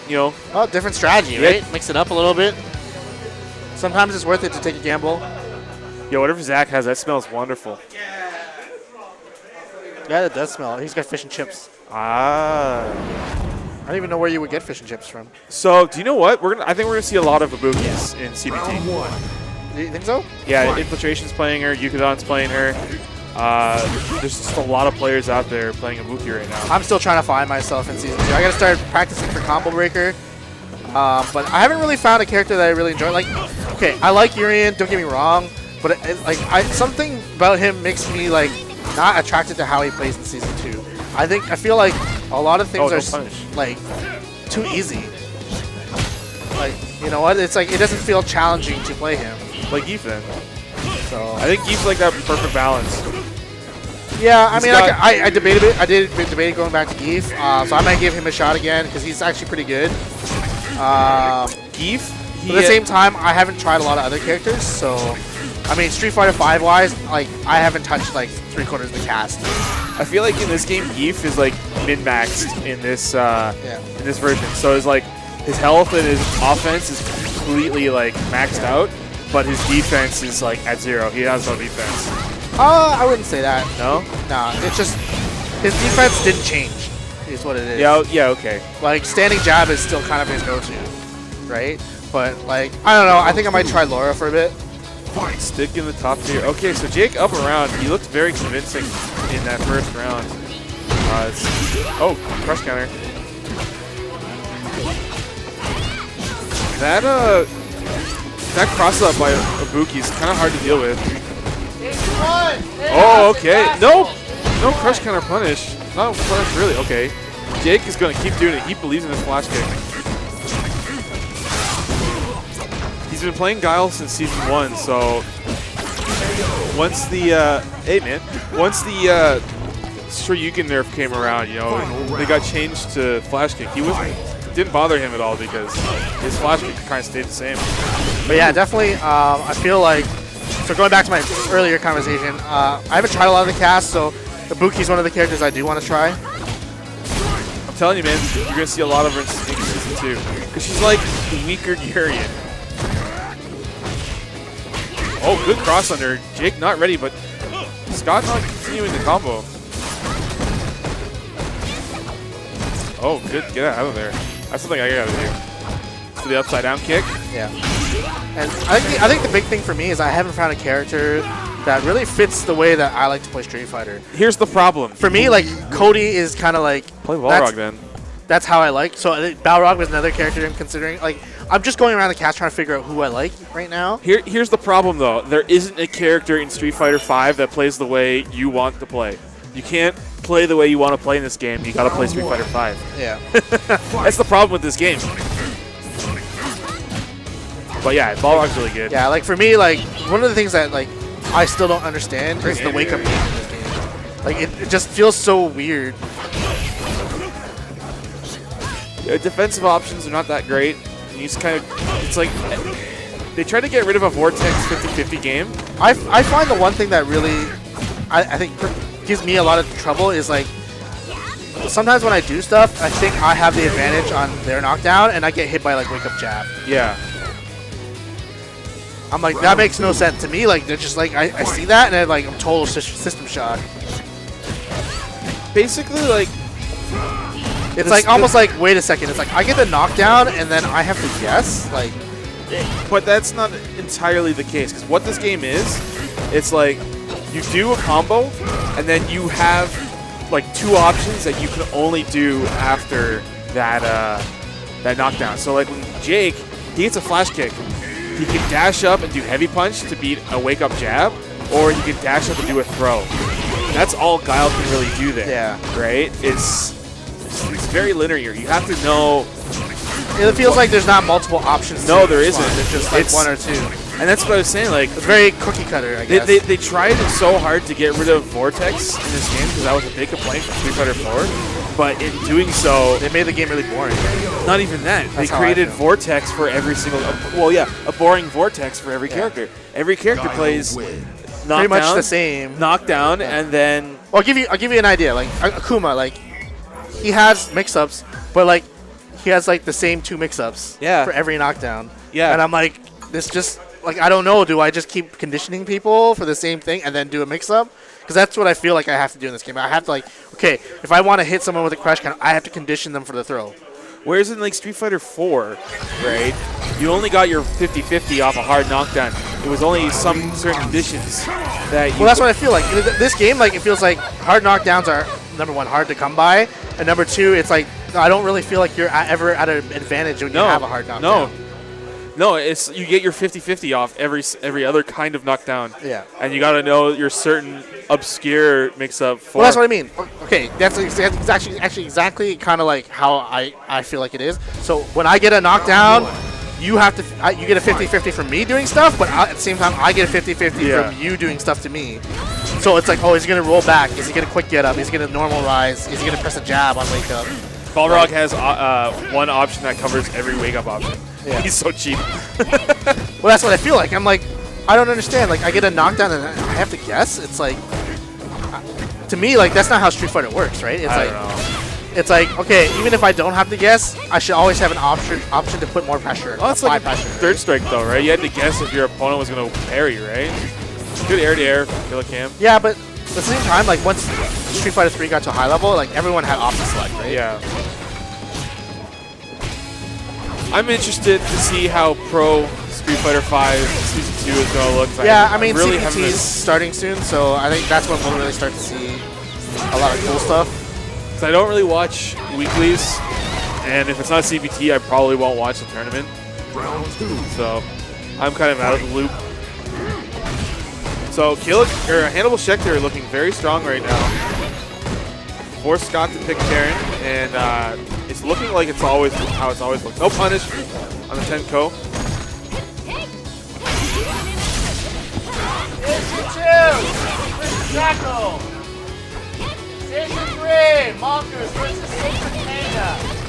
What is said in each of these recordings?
You know. Oh, different strategy, right? Mix it up a little bit. Sometimes it's worth it to take a gamble. Yeah, whatever Zach has, that smells wonderful. Yeah, it does smell. He's got fish and chips. Ah. I don't even know where you would get fish and chips from. So, do you know what? I think we're gonna see a lot of Ibukis in CBT. Do you think so? Yeah, Infiltration's playing her, Yukadon's playing her. There's just a lot of players out there playing Ibuki right now. I'm still trying to find myself in Season 2. I gotta start practicing for Combo Breaker. But I haven't really found a character that I really enjoy. Like, okay, I like Urian, don't get me wrong, but something about him makes me like not attracted to how he plays in Season 2. I feel like a lot of things are like too easy. Like, you know what? It's like it doesn't feel challenging to play him. Like Geef then. So I think Geef's like that perfect balance. Yeah, I mean, I debated it. I did debate going back to Geef, so I might give him a shot again because he's actually pretty good. Geef. But at the same time, I haven't tried a lot of other characters, so I mean, Street Fighter V wise, like I haven't touched like 3/4 of the cast. I feel like in this game, Geef is like min-maxed in this version. So it's like his health and his offense is completely like maxed out, but his defense is like at 0. He has no defense. I wouldn't say that. No? Nah, it's just his defense didn't change. Is what it is. Yeah, okay. Like standing jab is still kind of his go-to, right? But like I don't know. I think I might try Laura for a bit. Stick in the top tier. Okay, so Jake up around. He looked very convincing in that first round. Crush counter. That cross up by Ibuki is kind of hard to deal with. Oh, okay. No crush counter punish. Not punish really. Okay. Jake is going to keep doing it. He believes in his flash kick. He's been playing Guile since Season 1, so once the Shoryuken nerf came around, you know, they got changed to flash kick. It didn't bother him at all because his flash kick kind of stayed the same. But yeah, definitely, I feel like, so going back to my earlier conversation, I haven't tried a lot of the cast, so Ibuki's one of the characters I do want to try. I'm telling you, man, you're going to see a lot of her in Season 2. Because she's like the weaker Urian. Oh, good cross under. Jake not ready, but Scott not continuing the combo. Oh, good. Get out of there. That's something I gotta do. To the upside down kick. Yeah. And I think the big thing for me is I haven't found a character that really fits the way that I like to play Street Fighter. Here's the problem. For me, like, Cody is kind of like... Play Balrog then. That's how I like. So Balrog was another character I'm considering. Like, I'm just going around the cast trying to figure out who I like right now. Here's the problem, though. There isn't a character in Street Fighter V that plays the way you want to play. You can't play the way you want to play in this game. You got to play Street Fighter V. Yeah. That's the problem with this game. But yeah, Balrog's really good. Yeah, like for me, like one of the things that like I still don't understand is the wake up game in this game. Like it just feels so weird. Yeah, defensive options are not that great. And you just kind of, it's like they try to get rid of a Vortex 50-50 game. I find the one thing that really I think gives me a lot of trouble is like sometimes when I do stuff, I think I have the advantage on their knockdown, and I get hit by like wake up jab. Yeah. I'm like, that makes no sense to me. Like, they're just like, I see that, and then like, I'm total system shock. Basically, like, it's like almost like, wait a second. It's like I get the knockdown, and then I have to guess. Like, but that's not entirely the case, because what this game is, it's like you do a combo, and then you have like 2 options that you can only do after that that knockdown. So like when Jake, he gets a flash kick. He can dash up and do heavy punch to beat a wake-up jab, or he can dash up and do a throw. That's all Guile can really do there. Yeah. Right? It's very linear. You have to know. It feels like there's not multiple options. No, there isn't. It's just like 1 or 2. And that's what I was saying. Like, it's very cookie cutter, I guess. They tried so hard to get rid of Vortex in this game because that was a big complaint from Street Fighter 4. But in doing so, they made the game really boring. Not even that. They created Vortex for every single. A boring Vortex for every character. Every character plays pretty much the same. Knockdown, and then. Well, I'll give you an idea. Like Akuma, like he has mix-ups, but like he has like the same 2 mix-ups Yeah. for every knockdown. Yeah. And I'm like, this just like I don't know. Do I just keep conditioning people for the same thing and then do a mix-up? Because that's what I feel like I have to do in this game. I have to like, okay, if I want to hit someone with a crash count, I have to condition them for the throw. Whereas in like Street Fighter 4, right, you only got your 50-50 off a hard knockdown. It was only some certain conditions that you... Well, that's what I feel like. This game, like, it feels like hard knockdowns are, number 1, hard to come by, and number 2, it's like, I don't really feel like you're ever at an advantage when you have a hard knockdown. No, it's you get your 50-50 off every other kind of knockdown. Yeah. And you got to know your certain obscure mix-up for... Well, that's what I mean. Okay, that's actually exactly kind of like how I feel like it is. So when I get a knockdown, you have to you get a 50-50 from me doing stuff, but at the same time I get a 50-50 from you doing stuff to me. So it's like, oh, is he gonna roll back? Is he gonna quick get up? Is he gonna normal rise? Is he gonna press a jab on wake up? Balrog has one option that covers every wake-up option. Yeah. He's so cheap. Well, that's what I feel like. I'm like, I don't understand. Like, I get a knockdown and I have to guess. It's like, to me, like, that's not how Street Fighter works, right? It's I like, don't know. It's like, okay, even if I don't have to guess, I should always have an option to put more pressure. Well, it's like pressure. third strike, though, right? You had to guess if your opponent was going to parry, right? Good air-to-air from Killacam. Yeah, but at the same time, like, once Street Fighter 3 got to a high level, like, everyone had option select, right? Yeah. I'm interested to see how Pro Street Fighter 5 Season 2 is going to look. Yeah, I mean, really CPT is starting soon, so I think that's when we'll really start to see a lot of cool stuff. I don't really watch weeklies, and if it's not CPT, I probably won't watch the tournament. So I'm kind of out of the loop. So Hannibal Schecter looking very strong right now. Forced Scott to pick Karen, and it's looking like it's always how it's always looked. No punish on the 10-ko.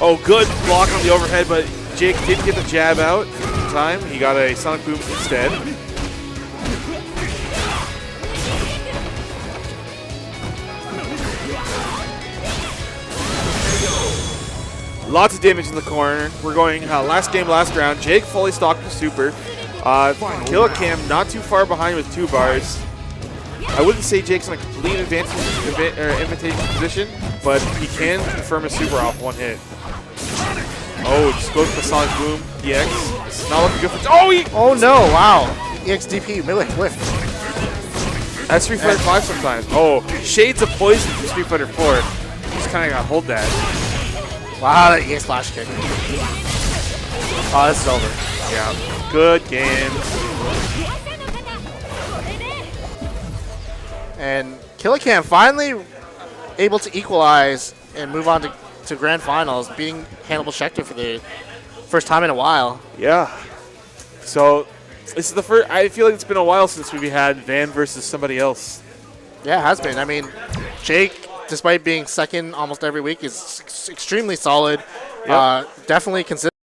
Oh, good block on the overhead, but Jake didn't get the jab out in time. He got a Sonic Boom instead. Lots of damage in the corner. We're going last game, last round. Jake fully stocked with super. Killacam not too far behind with 2 bars. I wouldn't say Jake's in a complete invitation position, but he can confirm a super off 1 hit. Oh, just goes for Sonic Boom, EX. It's not looking good for... Oh no, wow. EX DP, melee whiff. That's Street Fighter 5 sometimes. Oh, shades of poison from Street Fighter 4. Just kind of got to hold that. Wow, that EX flash kick. Oh, this is over. Yeah, good game. And Killacam finally able to equalize and move on to grand finals, beating Hannibal Schecter for the first time in a while. Yeah. So this is the first. I feel like it's been a while since we've had Van versus somebody else. Yeah, it has been. I mean, Jake, despite being second almost every week, is extremely solid. Yep. Definitely consistent.